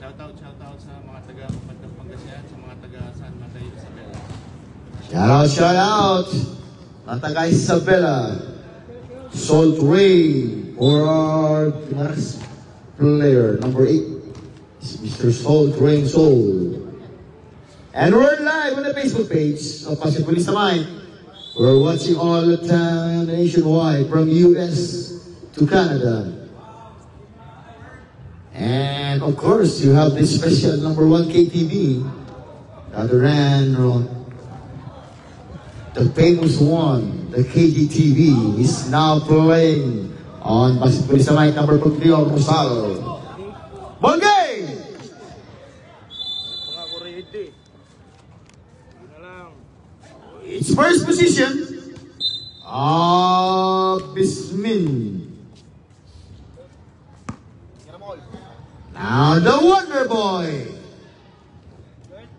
Shoutout sa mga taga Mapandang Pangasinan, sa mga taga San Mateo Isabela. Shout out, mga taga Isabela. Salt Rain for our player, number 8, is Mr. Salt Rain Soul. And we're live on the Facebook page of Passion Police Samay. We're watching all the time nationwide from US to Canada. And of course, you have this special number 1 KTV that ran the famous one, the KGTV, is now playing on Passion Police Samay number 3 of Rosal. Ball game! Its first position of Bismin. Now the Wonder Boy.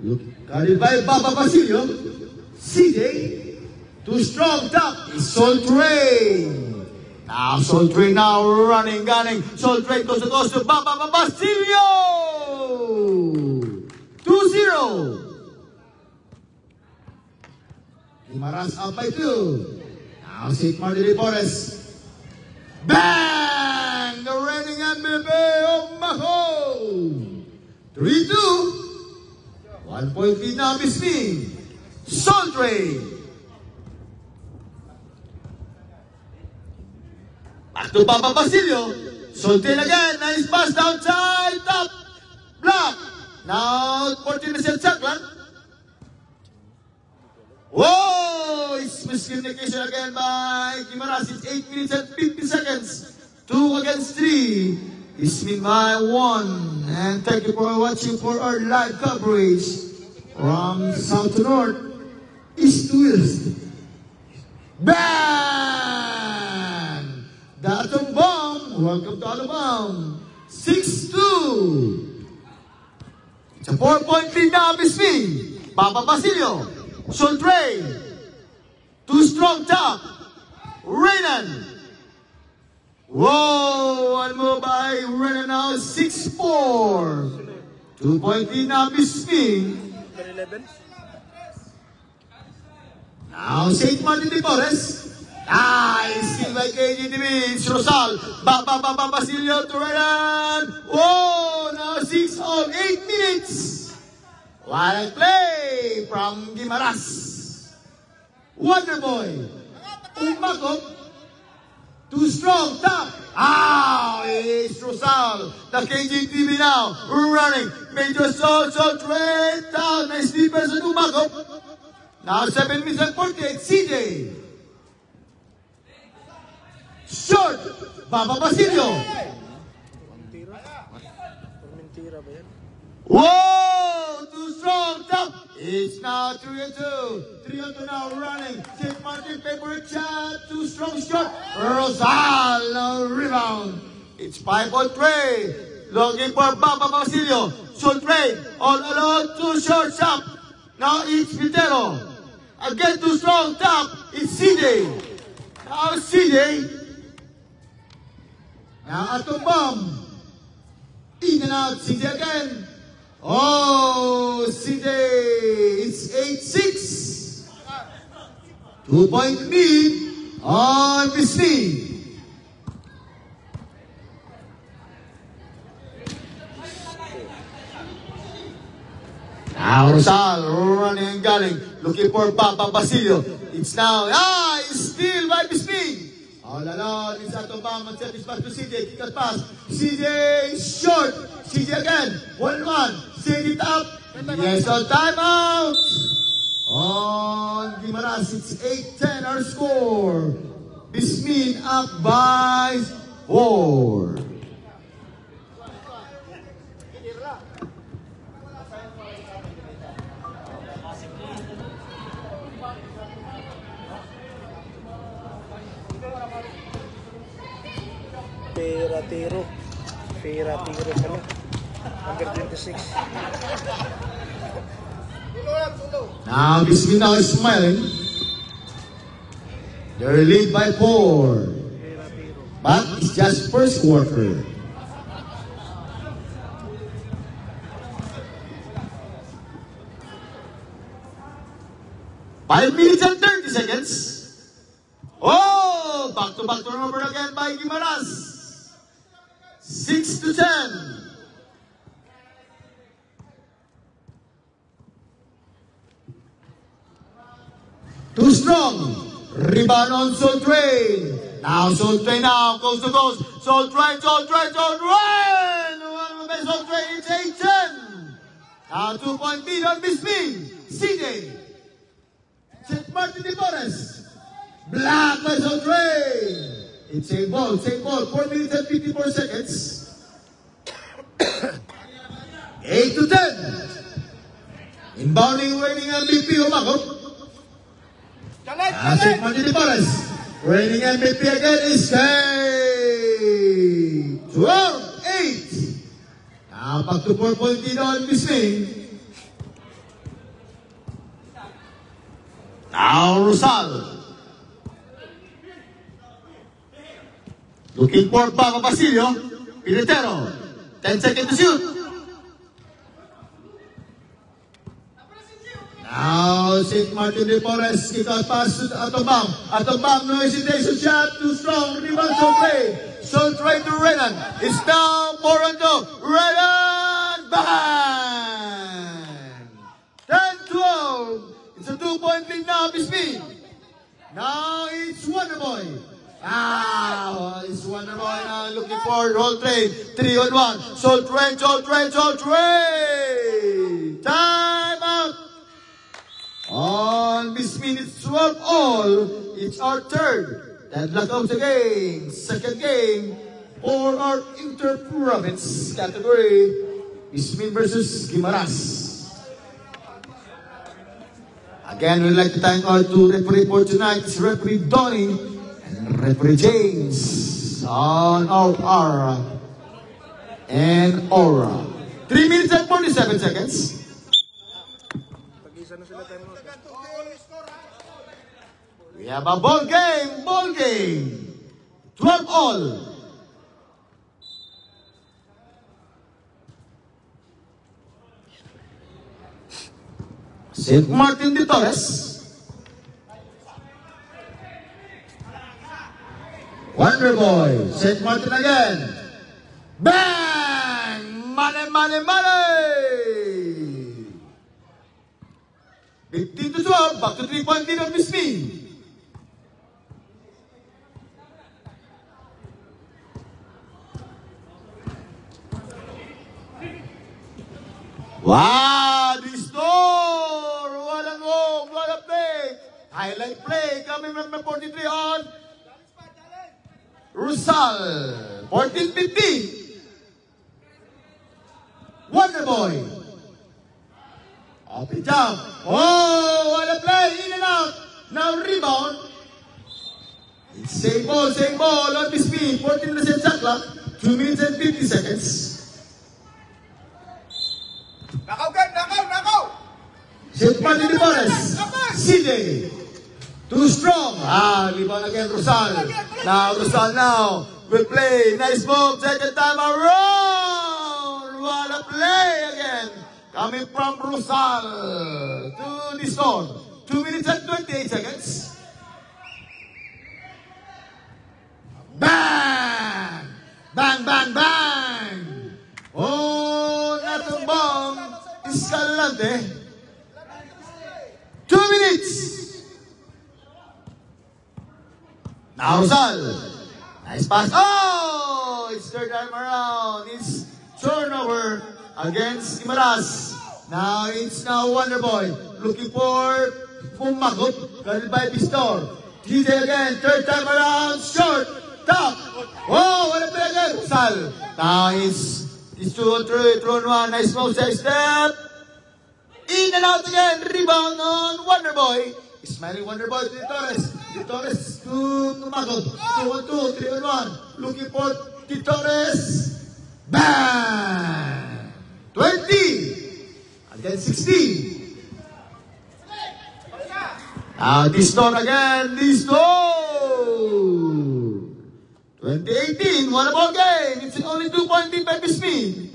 Look, carried by Baba Basilio. CJ. Too strong top is Soul Train. Now Soul Train now running, gunning. Soul Train goes to Baba Basilio. 2-0. Guimaras up by 2. Now St. Martin de Forest. Bang! The reigning MVP of Maho. 3-2. 1 point lead now Bismin. Soul Train. Back to Baba Basilio. Soul Train again. Nice pass downside. Top. Block. Now 14% shot clock. Whoa! It's miscommunication again by Guimaras. It's 8 minutes and 50 seconds. 2 against 3. Bismin by 1. And thank you for watching for our live coverage from south to north, east to west. Bang! The Atom Bomb. Welcome to Atom Bomb. 6-2. It's a 4-point lead now, Bismin. Baba Basilio. Soul Train. Too strong top. Renan. Whoa! One move by Renan now. 6-4. 2-point lead now, Bismin. Now St. Martin de Forest. Nice steal by KGTV. It's Rosal. Baba Basilio to Renan. Whoa! Now 6 on 8 minutes. Wild play from Guimaras. Wonder Boy. Umakop. Too strong. Top. It's Rosal. The KGTV now. Running. Major Soul Train down. Nice defense on Umakop. Now 7 minutes and 48. CJ. Short. Baba Basilio. Whoa! Too strong, top. It's now 3-2. 3-2 now running. St. Martin favorite shot. Too strong shot. Rosal, no rebound. It's 5-on-3. Looking for Baba Basilio. Soul Train all alone. Too short shot. Now it's Vitero. Again too strong, top. It's CJ. Now CJ. Now Atom Bomb. In and out, CJ again. Oh, CJ, it's 8-6. 2-point lead on Bismin. Now Rosal running and gunning, looking for Baba Basilio. It's now, it's still by Bismin. All alone, it's Atom Bomb and set his pass to CJ. Kick out pass. CJ is short. CJ again. 1-1. Set it up. Yes, on timeout. On Guimaras, it's 8-10 our score. Bismin up by 4. Pera tiro pala. Number 26. Now Bismin now is smiling. They're lead by 4. But it's just first quarter. 5 minutes and 30 seconds. Oh! Back-to-back turnover again by Guimaras. 6-10. Too strong. Rebound on Soul Train. Now Soul Train now. Coast to coast. Soul Train, Soul Train, Soul Train. One by Soul Train. It's 8-10. Now 2-point lead on Bisbee. CJ. St. Martin de Porres. Black by Soul Train. It's same ball, 4 minutes and 54 seconds. 8-10. Inbounding, reigning MVP Umakot. St. Martin de Porres. Reigning MVP again is Kay. 12-8. Now back to 4-point lead on Bisbee. Now Rosal. Looking for Baba Basilio. Pinetero. 10 seconds to shoot. Now St. Martin de Porres. Kick out pass to Atobam. Atobam, no hesitation shot. Too strong. Rebound Soul Train. Soul Train to Renan. It's now 4-2. Renan. Bang! 10-12. It's a 2-point lead now, Bisbee. Now it's Wonderboy. It's Wonderboy now looking for Soul Train. 3-on-1. Soul Train, Soul Train, Soul Train. Time out. On this minute 12 all, it's our third deadlock of the game. Second game for our inter-province category. Bisbee versus Guimaras. Again, we'd like to thank our two referee for tonight. It's referee Donnie and referee James on our Aura and Aura. 3 minutes and 47 seconds. Pag-isa na sila time out. We have a ball game, 12 all. St. Martin de Torres. Wonderboy. St. Martin again. Bang! Money, money, money! 15-12. Back to 3-point lead on Bisbee. Wow! This door! Walang home! What a play! Highlight play coming from number 43 on Rusal. 14-15. Wonderboy. Open jump. Oh! What a play! In and out. Now rebound. It's same ball on Bisbee. 14% shot clock. 2 minutes and 50 seconds. Nakaw! St. Martin de Porres. CJ. Too strong. Rebound again, Rosal. Now, Rosal now will play. Nice move. Second time around. What a play again. Coming from Rosal to the stone. 2 minutes and 28 seconds. Bang! Bang, bang, bang! Oh, natumbang Escalante. 2 minutes. Now Rosal. Nice pass. Oh! It's third time around. It's turnover against Guimaras. Now it's Wonderboy. Looking for Pumagot. Guarded by Pistor. DJ again. Third time around. Short. Top. Oh! What a play again. Rosal. Now it's 2-on-3. 2-on-1. Nice move. Side step. In and out again. Rebound on Wonderboy. Smiling Wonderboy to the Torres. The Torres to Magot. 2-on-2. 3-on-1. Looking for the Torres. Bang! 20. Against 16. Now this door again. This door. 2018. What a ball game. It's only 2-point lead by Bisbee.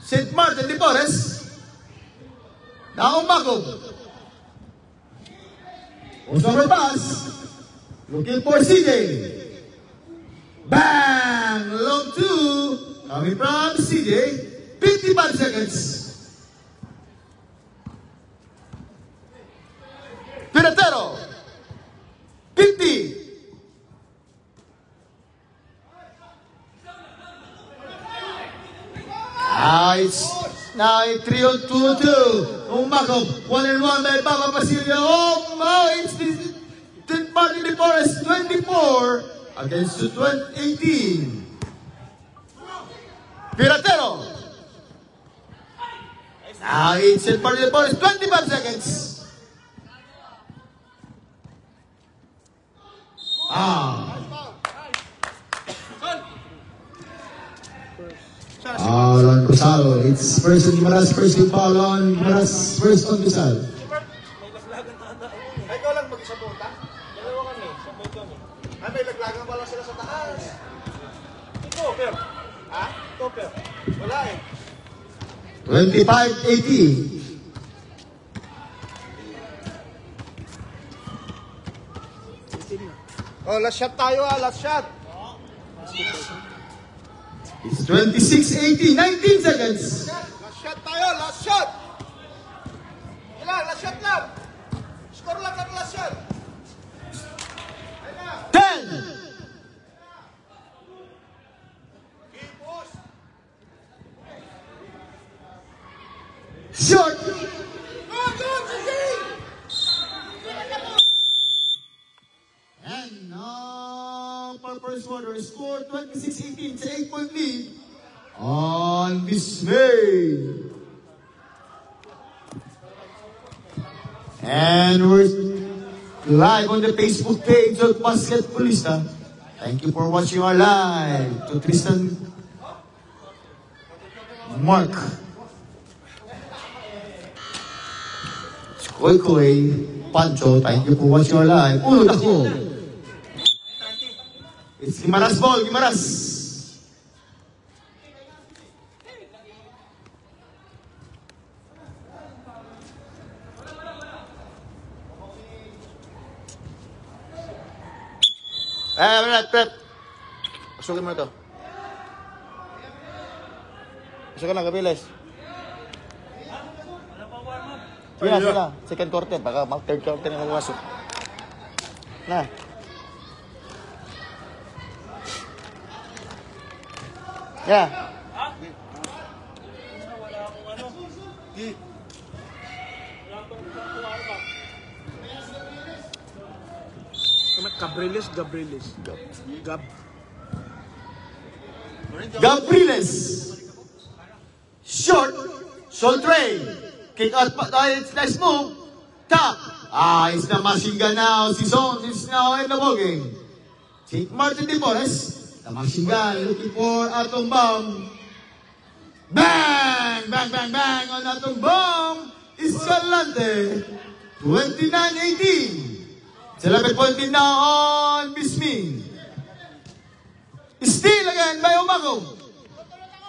St. Martin de Porres. Now Umakov. Crossover pass. Looking for CJ. Bang! Long two. Coming from CJ. 55 seconds. Pinatero. 50. Now it's 3-on-2-2. Umakov. 1-1 by Papa Basilio. It's the Martin de Forest 24 against 18. Piratero. Now it's in Martin de Forest 25 seconds. On Rizal. It's first on Guimaras, first yung foul on Guimaras, first on Rizal. Ay, ikaw lang mag-isa punta? Dalawa kami, sabay kami. Ay, may laglagan pa lang sila sa taas. Topper. Ha? Topper. Wala eh. 25-80. Oh, last shot tayo last shot. It's 26-80, 19 seconds. Last shot tayo, last shot. Ilan, last shot lang. Score lang ng last shot. 10. Short. And now, for first quarter, score 26-18. It's an 8-point lead on Bismay. And we're live on the Facebook page of Basketballista. Thank you for watching our live. To Tristan, Mark, Koy Koy, Pancho, thank you for watching our live. Uno ako. It's Guimaras ball, Guimaras. Prep. Pasukin mo ito. Pasukin na, Gabiles. Sige na. Second quarter. Baka third quarter na magpasok. Na. Yeah. Gabriles. Gabriles. Short tray. Kick out pa tayo. It's nice move. Top. It's the machine gun now. Si Zone is now in the ballgame. St. Martin de Forest. The machine gun looking for Atom Bomb. Bang! Bang, bang, bang on Atom Bomb. Escalante. 29-18. 11-point lead now on Bisming. Steal again by Umakov.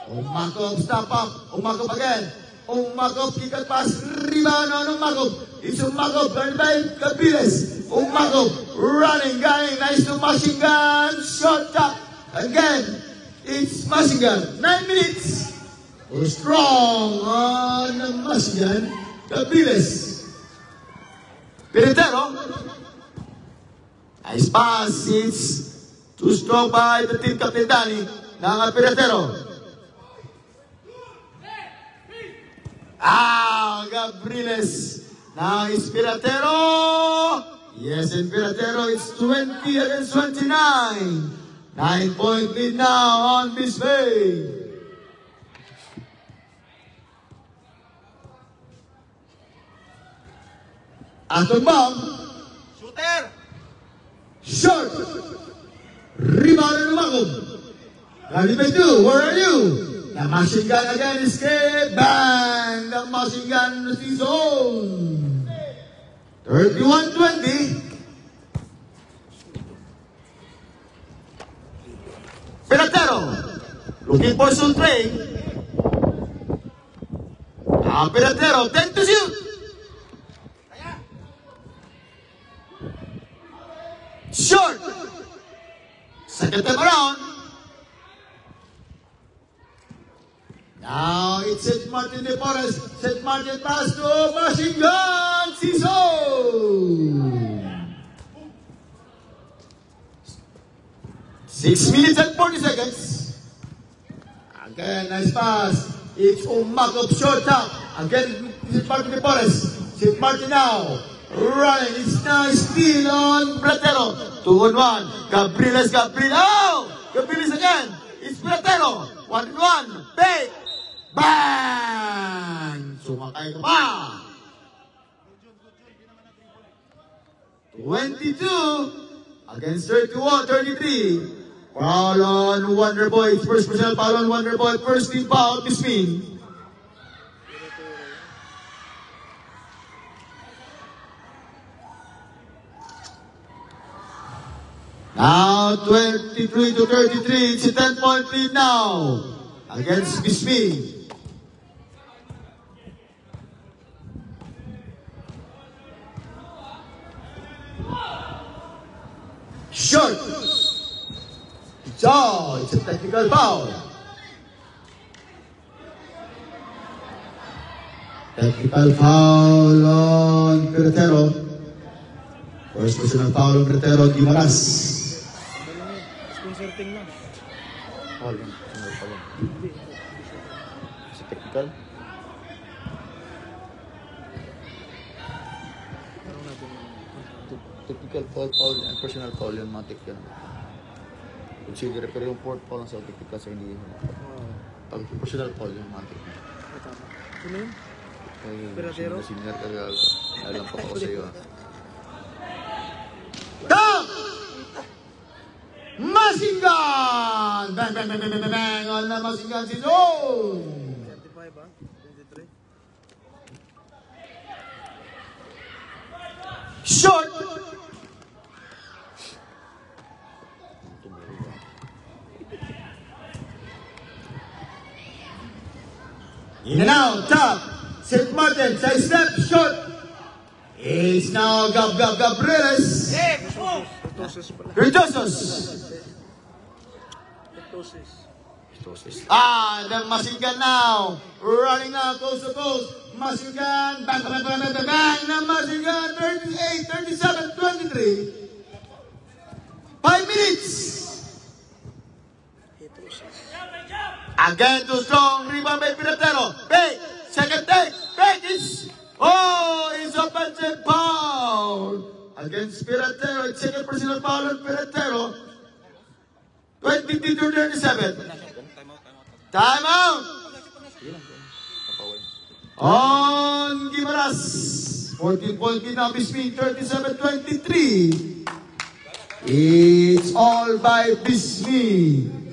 Umakov stop up. Umakov again. Umakov kick and pass. Rebound on Umakov. It's Umakov guarded by Gabiles. Umakov running, gunning. Nice to machine gun. Shot top. Again. It's machine gun. 9 minutes. Strong on the machine gun. Gabiles. Pinatero. Nice pass. It's too strong by the team captain Danny ng Piratero. Gabriles. Now it's Piratero. Yes, in Piratero it's 20 against 29. 9-point lead now on Bismay. Atom Bomb. Shooter. Short. Rebound in Umakov. Guarded by two. Where are you? The machine gun again is escape. Bang! The machine gun is his own. 31-20. Piratero. Looking for some trade. Piratero. 10 to shoot. Second time around. Now it's St. Martin de Porres. St. Martin pass to Machine Gun Ciso. 6 minutes and 40 seconds. Again, nice pass. It's Umakop short top. Again, St. Martin de Porres. St. Martin now. Running. It's now still on Bratero. 2 on 1. Gabrieles. Oh! Gabrieles again. It's Bratero. 1 on 1. Bait. Bang! Sumakay ka pa. 22 against 33. Foul on Wonderboy. First personal foul on Wonderboy. First team foul, Bismin. Now 23 to 33. It's a 10-point lead now against Bismin. Short. So, it's a technical foul. Technical foul on Peretero. First personal foul on Peretero, Guimaras. Concerting lang. Foul yun. Sa technical. Technical foul and personal foul yun, matik yan. Consider, pero yung fourth foul sa technical sa hindi yun. Pag personal foul yun, matik. Ano yun? Peretero? Senior ka gagal. Alam pa ako sa iyo. Dunk! Machine gun! Bang, bang, bang, bang, bang, bang! On the machine gun si Zone! 35 ba? 23? Short! In and out, top. St. Martin, side step, short. It's now Gabrieles. Petosis pala. Rejosos. Petosis. The machine gun now. Running now, coast to coast. Machine gun. Bang, bang, bang, bang, bang, bang. The machine gun. 38, 37, 23. 5 minutes. Again, too strong. Rebound by Peretero. Bait. Second take. Bait is. Oh, it's offensive foul. Against Peretero. It's second personal foul on Peretero. 23 to 37. Time out. On Guimaras. 14-point lead now Bismin. 37-23. It's all by Bismin.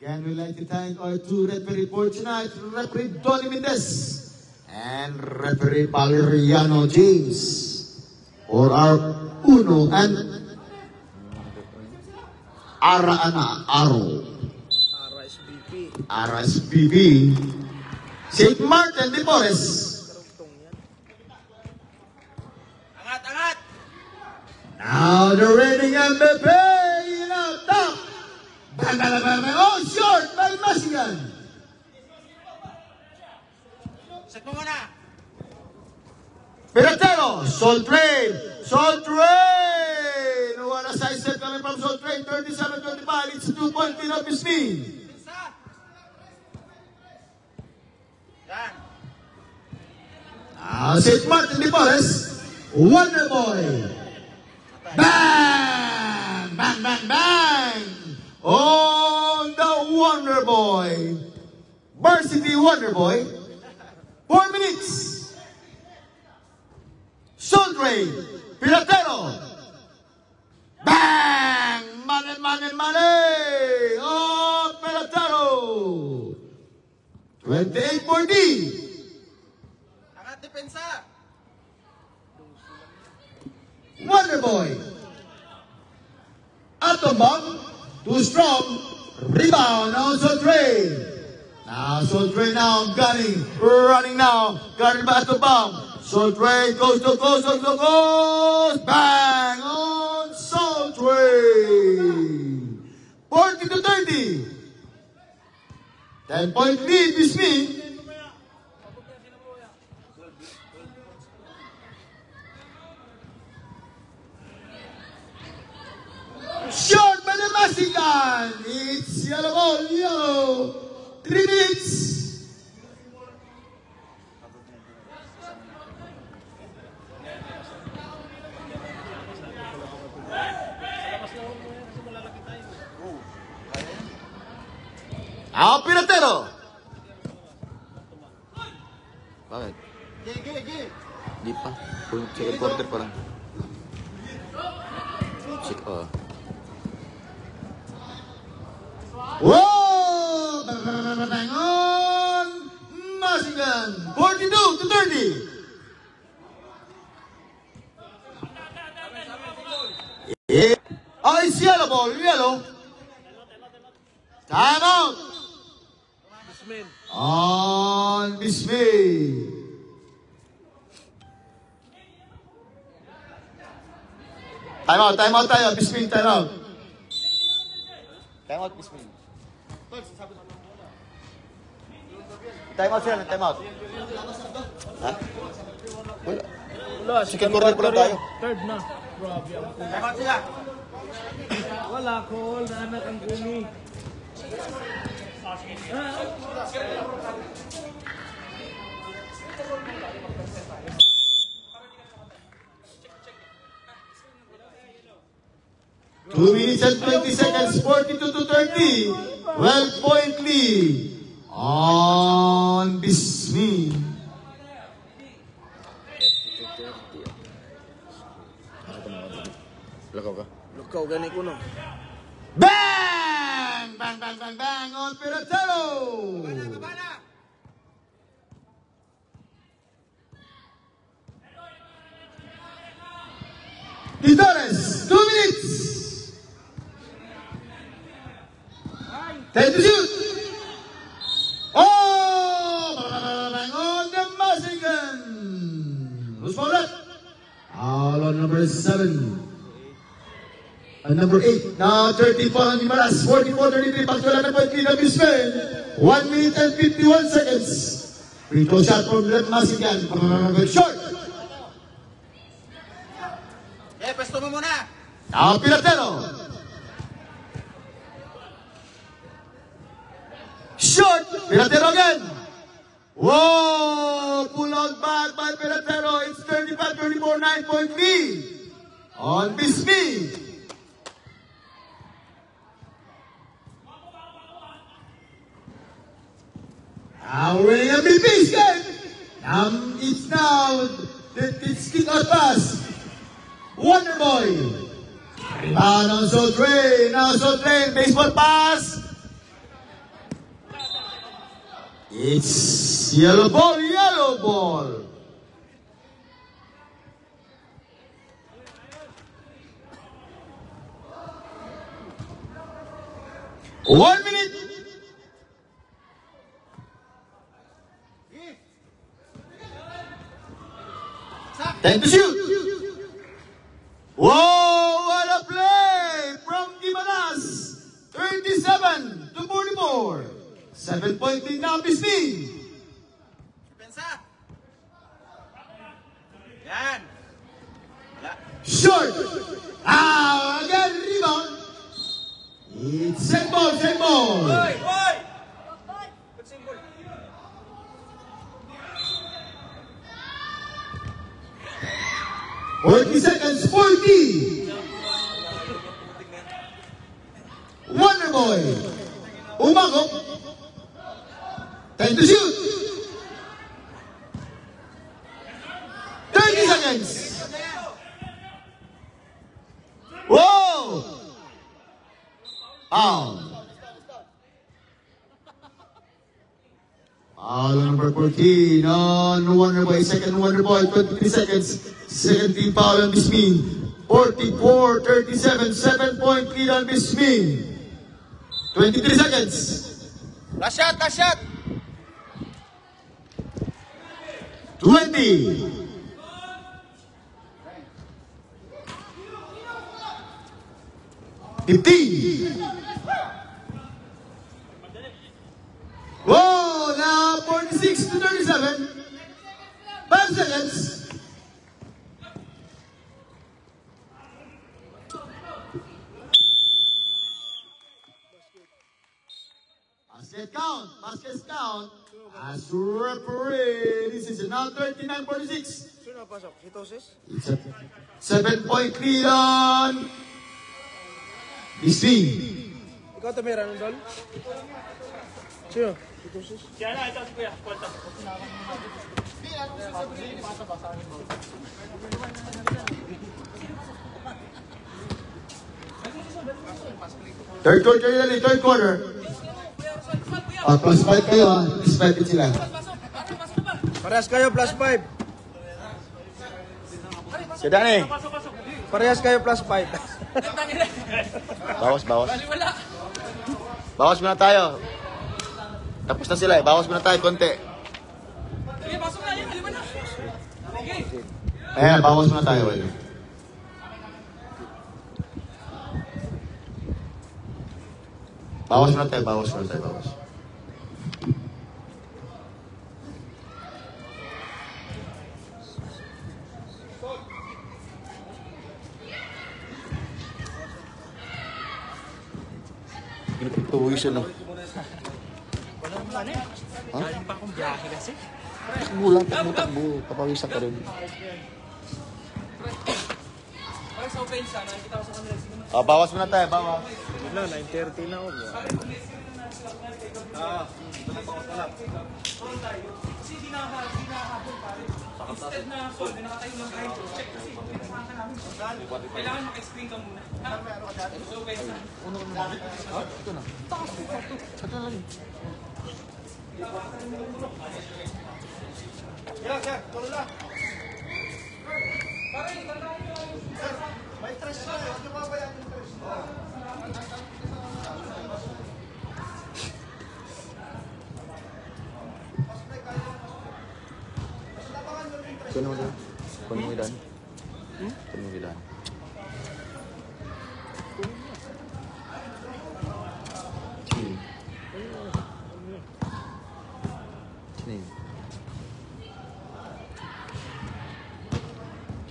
Again, we'd like to thank our two referee for tonight, referee Donny Mendez and referee Valeriano James, for our Uno and Aro. RSBP. St. Martin de Porres. Angat! Now the reigning MVP in our top. Bang, bang, bang, bang. Oh, short by Masigan. Set mo muna! Peretero, Soul Train. What a side step coming from Soul Train. 37-25. It's a 2-point lead of Bismin. Now St. Martin de Porres. Wonderboy. Bang! Bang, bang, bang! On the Wonderboy. Varsity Wonderboy. 4 minutes. Soul Train. Peretero. Bang! Mane! Oh, Peretero. 28-40. Angat depensa! Wonderboy. Atom bomb. Too strong. Rebound. Also Train. Now, Soltray now, gunning, running now, gunning back to bomb. Soltray goes to goes, bang on Soltray. 40-30. 10-point lead, Bismi. Shot by the Masigan. It's yellow ball, yellow. 3 minutes. Ang Piratero. Bakit? Gigi. Di pa. Second quarter pa lang. Whoa! Bang on! Masigan! 42-30. Oh, it's yellow ball, yellow. Time out. On Bismi. Time out tayo. Bismi, time out. Time out, Bismi. Time out sila, time out. Ha? Wala. Second quarter pa lang tayo. Third na. Grabe ang Time out sila. wala call na anak ang kuni. Two minutes and 20 seconds, 42-30. 12-point lead on Bismi. Lakaw ka. Lukaw gani ko no. Bang! Bang on Piratero. Titores, 2 minutes. 10 to shoot. Oh! Bang on the Masigan. Who's for that? Foul on number 7. And number 8. Now 34 on Dimaras. 44-33. Pagkala na point lead of Bismi. 1 minute and 51 seconds. Free throw shot from Rep Masigan. Short. Pesto mo muna. Now Piratero. Short. Piratero again. Whoa! Pull out back by Piratero. It's 35-34, 9-point lead on Bismi. Now winning a big base game. It's now it's kick out pass. Wonder Boy. Rebound on Soltray. Now Soltray, baseball pass. It's yellow ball, yellow ball. One minute. Time to shoot. Whoa, what a play from Gimanas. 37-44. 7-point lead now, Bismi. Pensa. Yan. Short. Again, rebound. It's same ball, same ball. Hoy! Good symbol. Forty seconds, 40. Wonder Boy. Umagok. Time to shoot. 30 seconds. Whoa! Foul. Foul number 14 on Wonder Boy. Second Wonder Boy, 23 seconds. Second team foul on Bismi. 44-37, 7-point lead on Bismi. 23 seconds. Last shot. 20. Whoa, now 46 to 37. 5 seconds. Basket count. As referee, this is now 39-46. Sino pasok? Hitosis? It's a 7-point lead on BC. Ikaw tumira ng dol? Sino? Hitosis? Third quarter na third quarter. Plus 5 kayo ha. Plus 5 din sila. Parehas kayo, plus 5. Si Danny. Parehas kayo, plus 5. Bawas. Bawas muna tayo. Tapos na sila eh. Bawas muna tayo konti. Ayan, bawas muna tayo. Bawas muna tayo. Pinagpapawisan no. Galing pa akong biyahe kasi. Takbo. Papawisan ka rin. Parang sa opensa, nakikita ko sa kanila. Bawas muna tayo, bawas. Wala, 9:30 na ako. Kasi di nakakabol pare. Instead na call, nakatayo lang tayo. Check kasi. Pinagpahan ka namin. Kailangan maka-explain ka muna. Sa opensa. Kuno mo doon. Penuhilan. Penuhilan.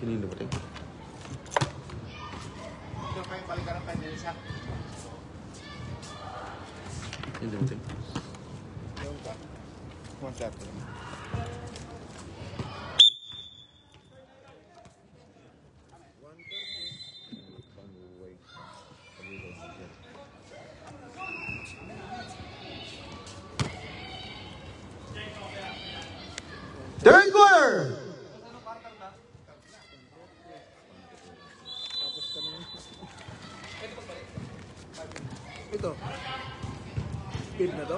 Sini dulu betul. Ini betul. Third quarter. Ito. Speed na to?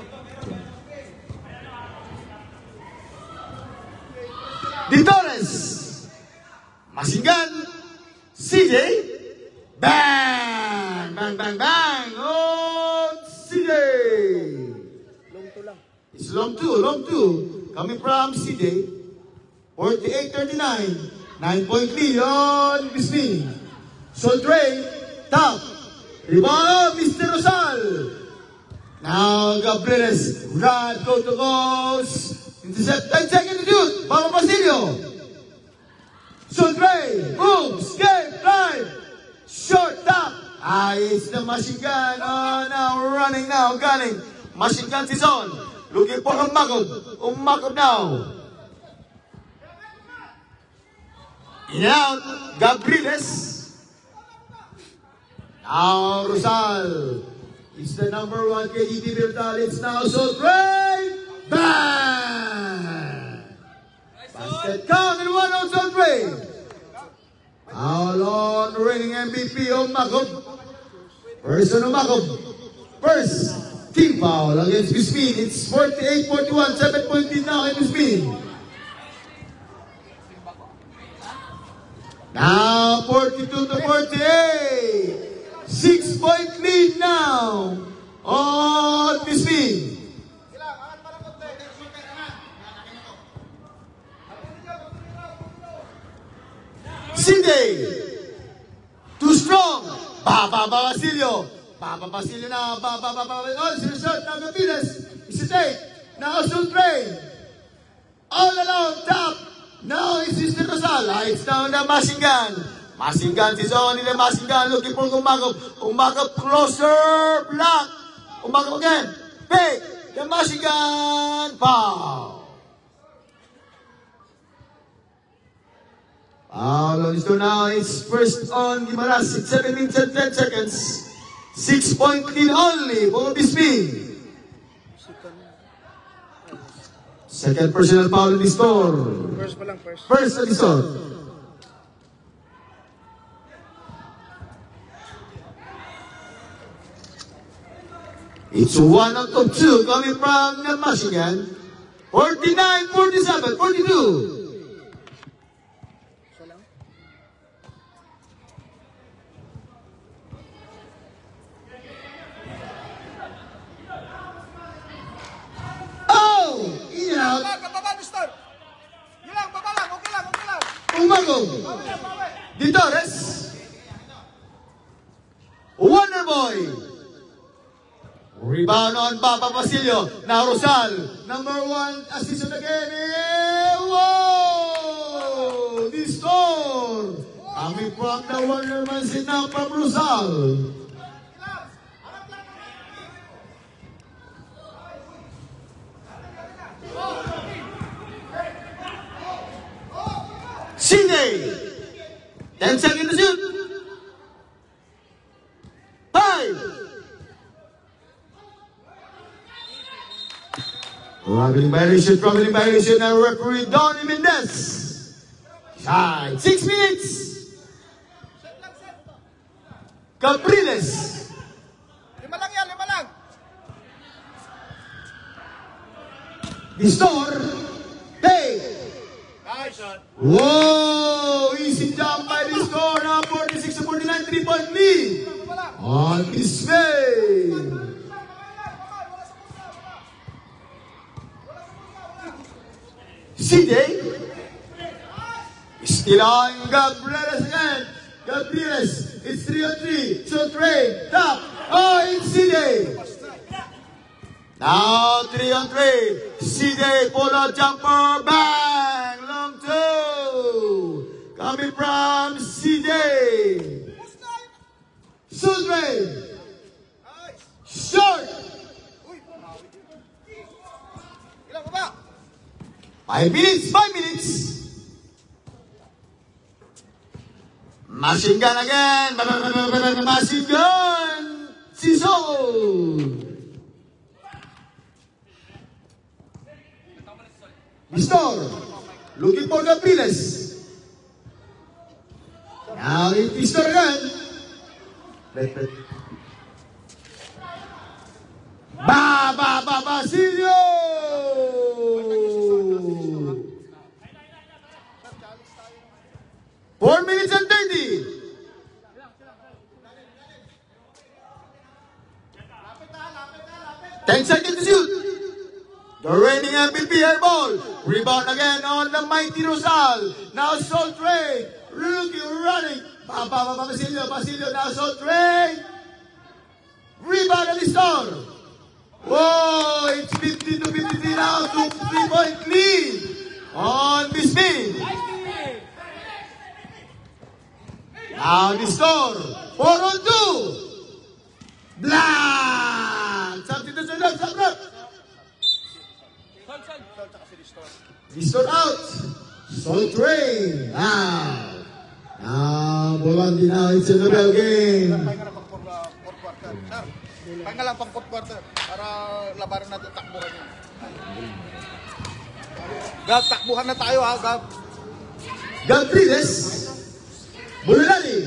Di Torres. Masigan. CJ. Bang! Oh, CJ. Long to lang. It's long two. Coming from CJ. 48-39. 9-point lead on Bismi. Soldre. Top. Rebound, Mr. Rosal. Now, Gabrieles. Rod, go to goals. Intercept. 10 seconds to shoot. Bago Basilio. Soldre. Moves. Game. Drive. Short top. It's the machine gun. Oh, now running now. Gunning. Machine gun is on. Looking for Umakov. Umakov now. In out. Gabrieles. Now Rosal. It's the number 1 KGT Virtual. It's now so great. Bang! Basket count and 1 out so great. Foul on reigning MVP Umakov. First on Umakov. First team foul against Bismin. It's 48-41. 7-point lead now in Bismin. Now 42-48. 6-point lead now on Bismin. Cindy. Too strong. Basilio. Basilio na. Oh, sinusot. Now Gapiles. Isitate. Now Sultrain. All along top. Now it's Sister Rosal. It's now the machine gun. Machine gun. Si Zoni the machine gun. Looking for Umagap. Umagap closer. Block. Umagap again. Fake. The machine gun. Foul. Lonzo now is first on Guimaras, 7 minutes and 10 seconds. 6-point lead only for Bisbee. Second personal foul in the store. First pa lang, first. First on the store. It's 1 out of 2 coming from the Michigan. 49, 47, 42. Baba, Mister! Yun lang, baba lang, okay lang. Umagong. Di Torres. Wonderboy. Rebound on Papa Basilio. Now Rosal. Number 1 assist again. Whoa! This score. Coming from the Wonderman now from Rosal. Cindy. 10 seconds to shoot. 5. Traveling violation, and referee Donnie Mendez. Side. 6 minutes. Capriles. Lima lang. The store. Hey. Nice shot. Whoa! Easy jump by the score. Now 46-49, 3-point lead. On his way. CJ. Still on Gabriel again. Gabriel. It's 3-on-3. So trade. Top. Oh, it's CJ. Now 3-on-3. CJ. Pull-out jumper. Bang. Long two. Coming from CJ. Sudre. Short. Ilang baba? 5 minutes. Machine gun again. Machine gun. Siso. Mistor. Looking for Gabriles. Now it's Mistor again. Basilio. 4 minutes and 30. 10 seconds to shoot. The reigning MVP air ball. Rebound again on the mighty Rosal. Now Salt Ray. Rookie running. Basilio. Now Salt Ray. Rebound on the store. Whoa, it's 50-53 now to 3-point lead on Bisbee. Now the store. 4-on-2. Black. Substitution up. Distor out. Salt Rain. Now, Bolandi now. It's a double game. Pahinga lang pang fourth quarter. Sir, pahinga lang pang fourth quarter para labanan natin takbuhan yun. Gab, takbuhan na tayo ha, Gab. Gabriles. Bululali.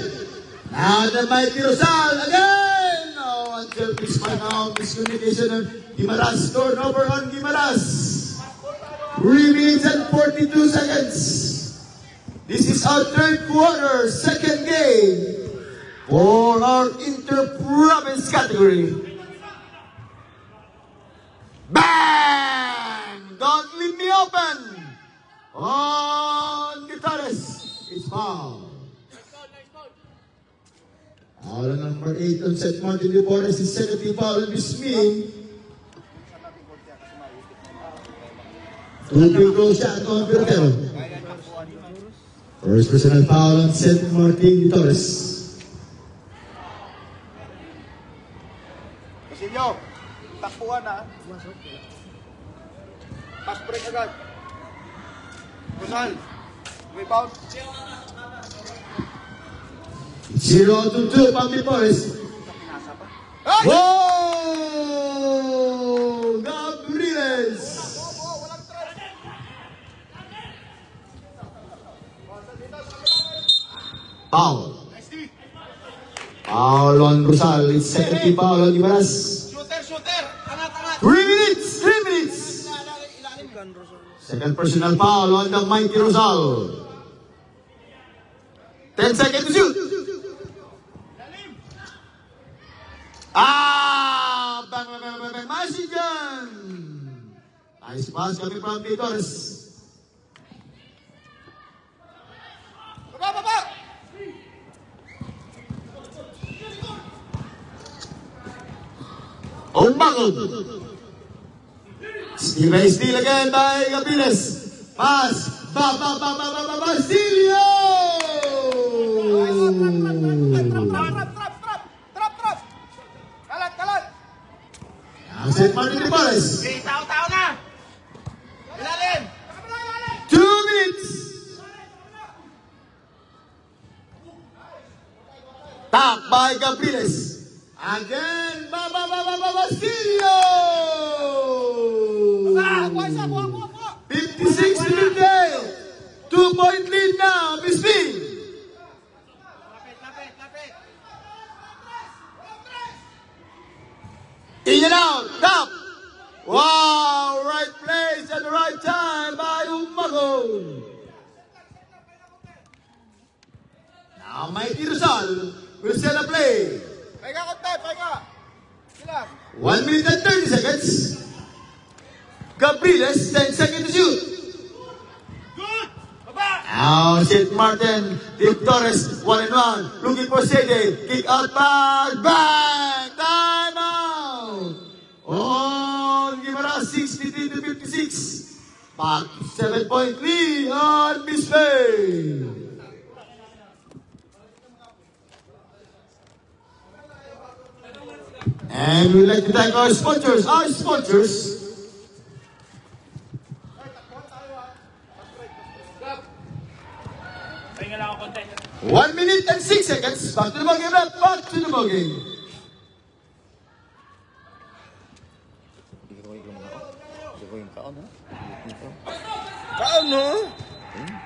Now the mighty Rosal again. Oh, until this one now. Miscommunication on Guimaras. Turnover on Guimaras. 3 minutes and 42 seconds. This is our third quarter, second game for our inter-province category. Bang! Don't leave me open. On guitarist, it's foul. Foul on number 8 on St. Martin de Porres is second team foul on Bismin. 2 free throw shot on Pirotero. First personal foul on St. Martin de Torres. Basilio, takpuan na. Pass break agad. Rosal, rebound. 0-2 Pam de Porres. Ay! Whoa! Gabriels! Walang try. Foul. Foul on Rosal. It's second team foul on Ibaras. Shooter. Angat. 3 minutes! 3 minutes! Second personal foul on the mighty Rosal. 10 seconds to shoot. Bang. Masih dyan. Nice pass coming from Torres. Baba! Umbakod. Steal again by Gabriles. Pass. Basilio! Trap! Kalat! Ang St. Martin de Porres. Tao na! Ilalim! 2 minutes. Tap by Gabriles. Again, Basilio! 56 to 58. 2-point lead now, Bisbee. Lapit! In and out, tap. Wow, right place at the right time by Umago. Now, Mighty Rosal will set a play. Pahinga! Sila! 1 minute and 30 seconds. Gabriles, 10 seconds to shoot. Good! Baba! Now, St. Martin, Torres, 1-1. Looking for Sede. Kick out pass. Bang! Time out! On Guimaras, 63 to 56. Back to 7-point lead on Bisbee. And we'd like to thank our sponsors. 1 minute and 6 seconds. Back to the ball game. Back to the ball game. Paano?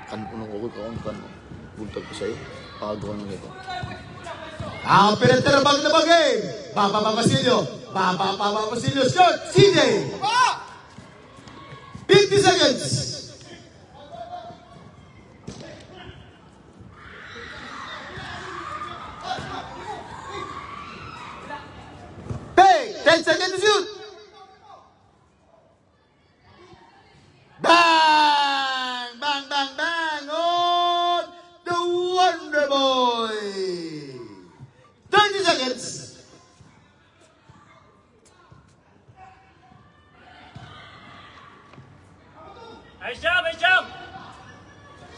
Kan puno ko kan buntag ko sa'yo. Pagawa ng ito. Ang Pirotero back to the ball game. Basilio. Basilio. Shot. CJ. 50 seconds. Hey, 10 seconds to shoot. Bang! On the Wonder Boy. 30 seconds. Nice job!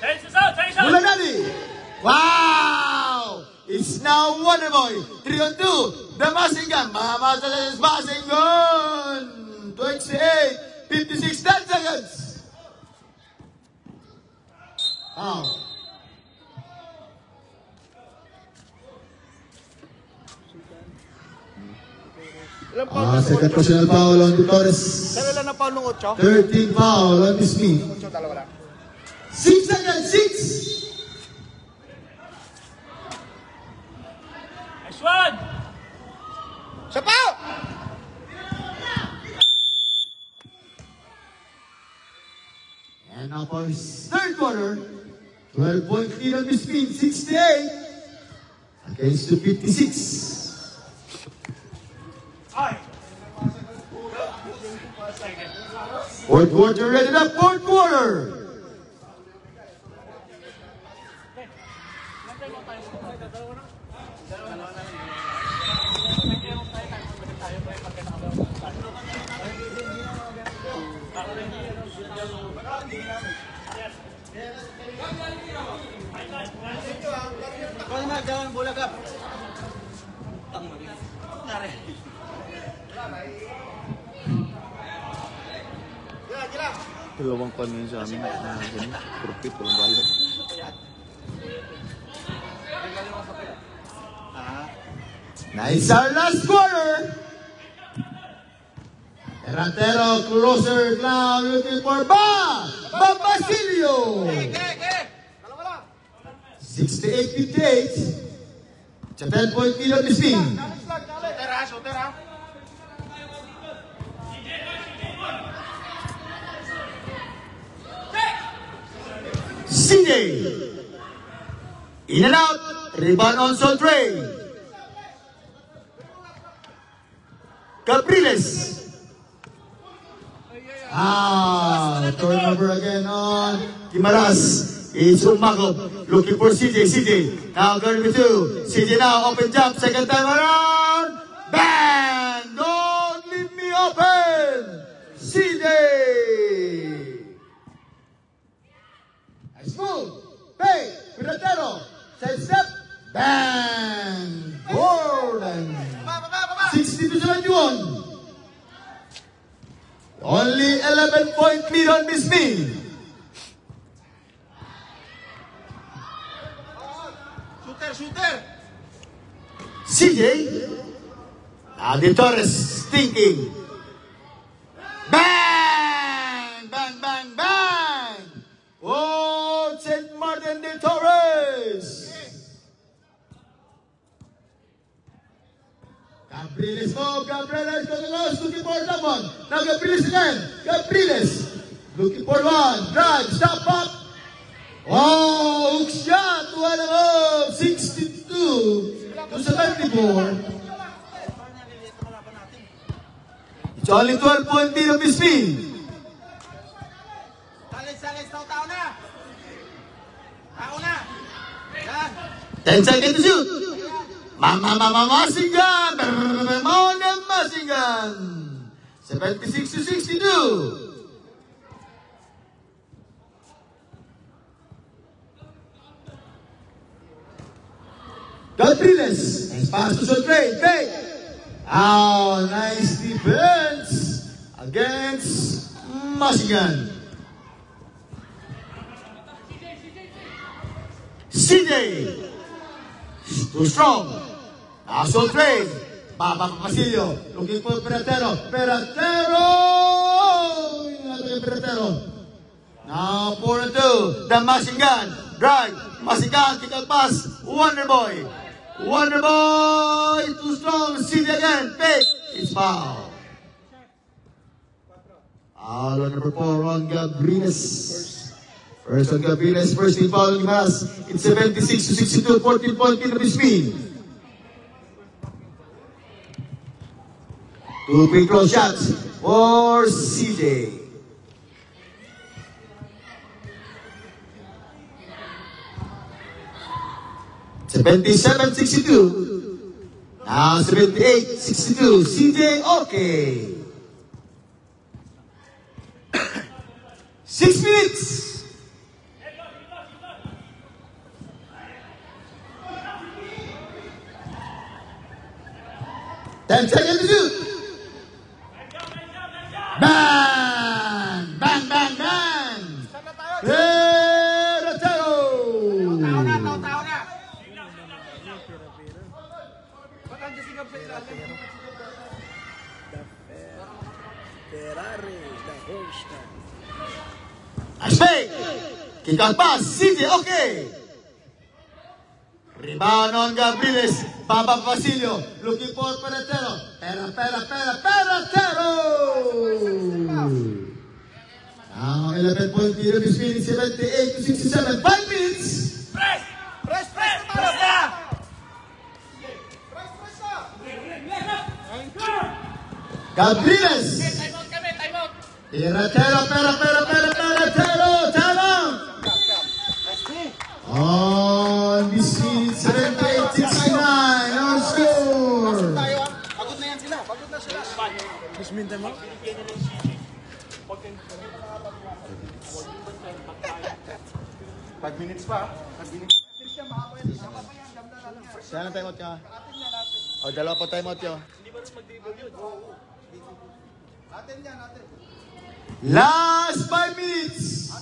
Tense out! Mulanadi. Wow! It's now Wonder Boy. 3-on-2. The passing gun. Mamasalas passing gun. 28. 56. 10 seconds. Wow. Ilang foul na Second personal foul on Torres. Saan ilan na foul ng 8? 13 foul on Bisbee. 8, dalawa lang. 6 seconds. 6. Nice one! Sa foul! And now for his third quarter, 12-point lead on Bisbee, 68 against the 56. Fourth quarter ready up, fourth quarter. Dalawang pan ngayon sa amin. Profit, walang bayad. Nice our last quarter. Terantero closer now looking for Basilio. 68-58. It's a 10-point lead on this team. Shooter ha. CJ. In and out. Rebound on Soltrey. Capriles. Turnover again on Gimaras. It's Umago looking for CJ. CJ now going with two. CJ now open jump. Second time around. Bang! Don't leave me open. CJ. Nice move. Hey, Pirotero. Side step. Bang! Gordon. 60-71. Only 11-point lead on this team. Shooter. CJ. Adi Torres thinking. Bang! Bang, bang, bang! Oh, St. Martin de Torres. Capriles mo, Capriles looking for someone. Now Capriles again. Capriles looking for one. Drive, stop up. Oh, hook shot. One of 62-74. It's only 12-point lead of this team. Salis, tao na. Tao na. Yan. 10 seconds to shoot. Masingan. Masingan. 76-62. Capriles. Nice pass to Soltrey. Fake. Oh, nice defense against Masingan. CJ. Too strong. Now Soltrey. Basilio. Looking for Pirotero. Pirotero. Now 4-2. The Masingan. Drive. Masingan. Kick out pass. Wonderboy. Too strong. CJ again. Fake. It's foul. Foul on number 4 on Gabriles. First on Gabriles. First team foul on Gimaras. It's 76-62. 14-point lead of his team. Two free throw shots for CJ. It's 77-62. Now 78-62. CJ okay. 6 minutes. Ten seconds to shoot. Bang! Bang, bang, bang! Pirotero! Tao na. Nice fake! Kick out pass. CJ okay. Rebound on Gabriles. Basilio. Looking for Pirotero. Pirotero! Now 11-point lead of this meeting. 78-67. 5 minutes. Press Gabriles. Time out. Pirotero. Talong. On this meeting. 78-69. 5 minutes pa. 5 minutes. Saan ang timeout niya? O, dalawa pa timeout niyo. Last 5 minutes.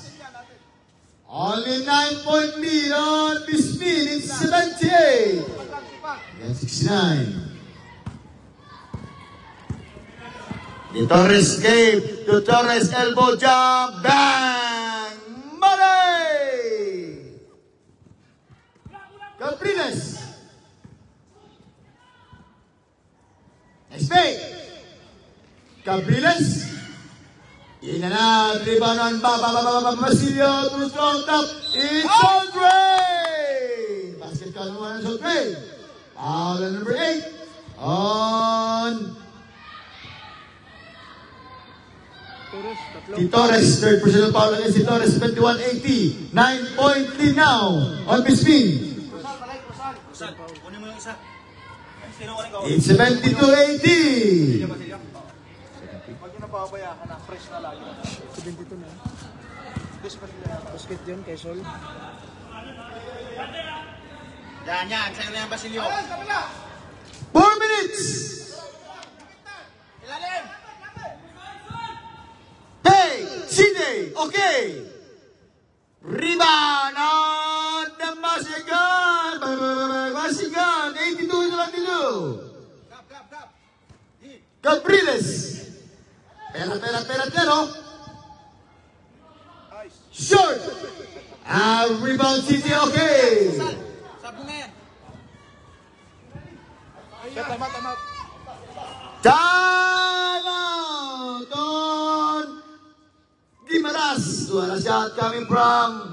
Only 9-point lead on Bismin. It's 78. And 69. The Torres escape. The Torres elbow jump. Bang! Money! Capriles. Expect. Capriles. In and out, rebound on Basilio to strong top. It's Andre! Basket count one on Andre. Foul on number 8 on Torres. Third personal foul against Torres. 21-80. 9-point lead now on Bisping. Kunin mo yung isa. Sino ko rin ko? It's 72-80. Pag yun napapabayaan ka na, fresh na lagi. 72 na. Basket yun kay Sol. Yan. Sa'yo na yan, Basilio. 4 minutes. Ilalim! Hey, CJ, okay. Rebound on the Masigan. Masigan, 82-72. Gap. Capriles. Pero. Short. Rebound CJ, okay. Sabi na yan. Tama. Time out on Gimaras. One shot coming from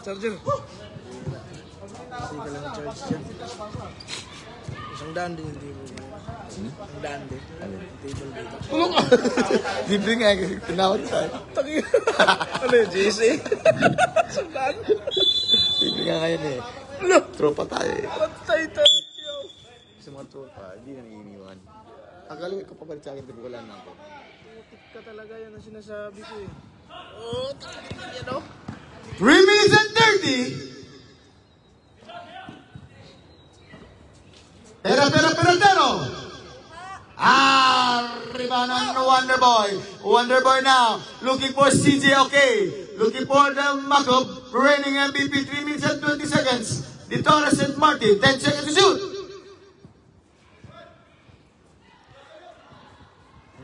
Charger. Kasi ka lang charge dyan. Isang daan din yung table. Ang daan din. Table dito. Tulong ka! Libre nga, tinawag tayo. Ano yun, JC? Isang daan? Libre nga ngayon eh. Tropa tayo eh. Patay tayo. Sa mga tropa, hindi na iniiwan. Akala ko papalit sa akin, di ko wala na ako. Putik ka talaga, yan ang sinasabi ko eh. Oh, talaga yan o. 3 minutes and 30. Pero. Rebound on Wonderboy. Wonderboy now. Looking for CJ, okay. Looking for the Makob. Reigning MVP, 3 minutes and 20 seconds. The Torres and Martin, 10 seconds to shoot.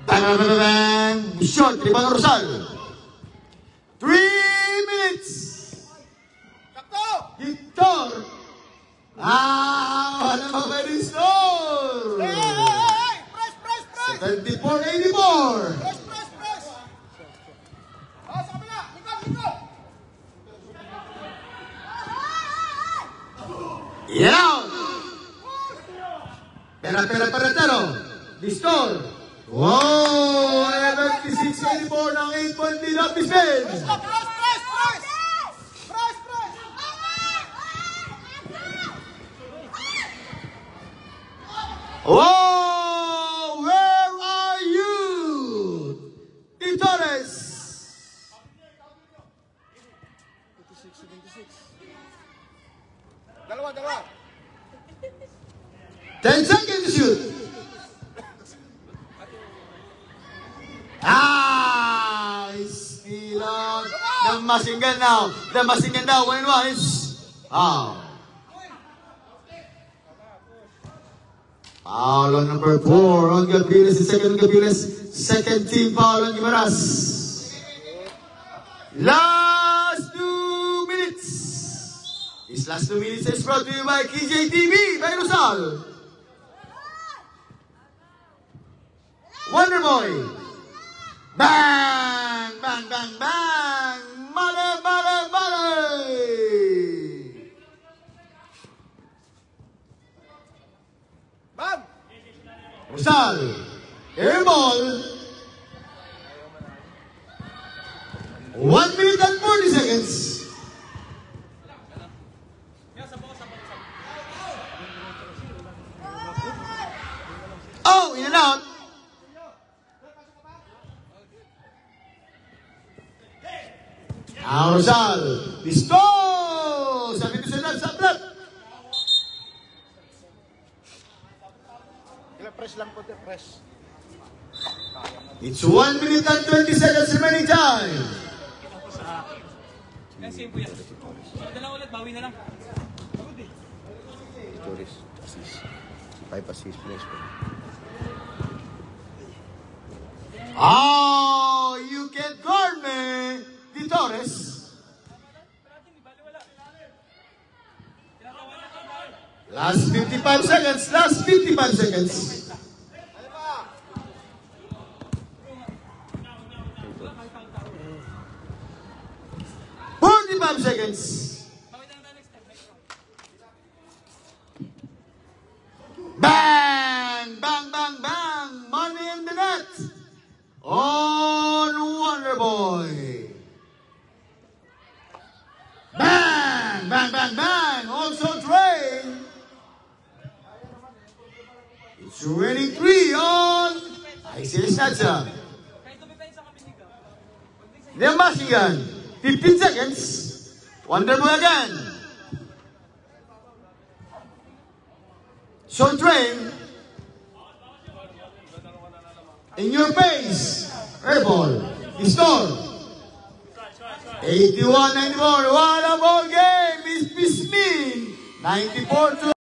Bang! Short, rebound Rosal. 3 minutes. Victor. Wala pa ba rin score? 74-84. Yan out. Pero. The score. Wow! 76-84 ng 8-point lead of Bisbee. Oh, where are you? The Torres. 76. Dalawa. 10 seconds to shoot. Steal out. The Masingan now. 1-1 is foul on number 4 on Gabriles. Second team foul on Gimaras. Last 2 minutes. This last 2 minutes is brought to you by KJTV by Rosal. Wonderboy. Bang! Male! Bang! Rosal. Air ball. 1 minute and 40 seconds. Oh, in and out. Now Rosal. Listo! Sabi ko sa block. Press lang po, press. It's 1 minute and 20 seconds remaining time. Kaya same po yan. Dalawa ulit, bawi na lang. Torres, assist. Si 5 assist, place po. Oh, you can't guard me, Di Torres. Last 55 seconds, last 55 seconds. 45 seconds. Bang! Bang, bang, bang! Money in the net! On Wonderboy! Bang! Bang, bang, bang! Also Trey! It's raining 3 on Isaiah Sacha. The machine gun. 15 seconds. Wonderboy again. So Train. In your face. Airball. Pistol. 81-94. What a ball game. It's Bismin. 94 to